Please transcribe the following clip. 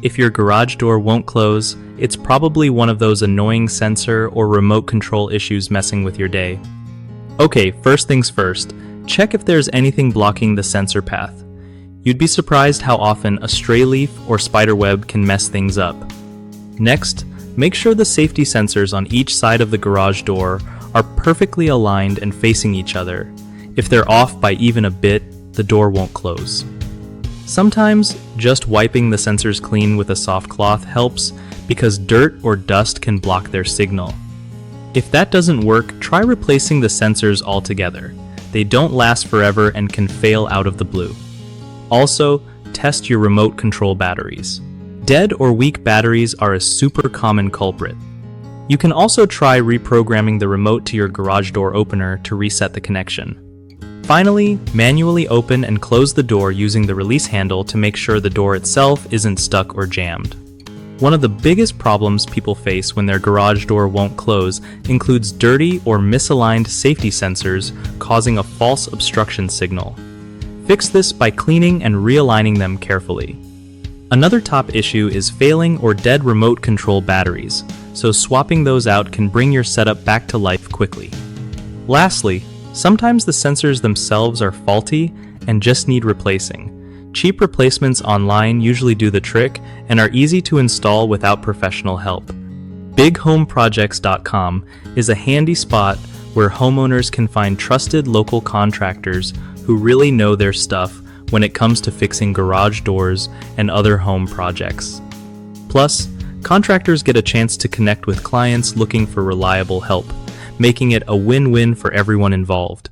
If your garage door won't close, it's probably one of those annoying sensor or remote control issues messing with your day. Okay, first things first, check if there's anything blocking the sensor path. You'd be surprised how often a stray leaf or spider web can mess things up. Next, make sure the safety sensors on each side of the garage door are perfectly aligned and facing each other. If they're off by even a bit, the door won't close. Sometimes, just wiping the sensors clean with a soft cloth helps because dirt or dust can block their signal. If that doesn't work, try replacing the sensors altogether. They don't last forever and can fail out of the blue. Also, test your remote control batteries. Dead or weak batteries are a super common culprit. You can also try reprogramming the remote to your garage door opener to reset the connection. Finally, manually open and close the door using the release handle to make sure the door itself isn't stuck or jammed. One of the biggest problems people face when their garage door won't close includes dirty or misaligned safety sensors causing a false obstruction signal. Fix this by cleaning and realigning them carefully. Another top issue is failing or dead remote control batteries, so swapping those out can bring your setup back to life quickly. Lastly, sometimes the sensors themselves are faulty and just need replacing. Cheap replacements online usually do the trick and are easy to install without professional help. BigHomeProjects.com is a handy spot where homeowners can find trusted local contractors who really know their stuff when it comes to fixing garage doors and other home projects. Plus, contractors get a chance to connect with clients looking for reliable help, making it a win-win for everyone involved.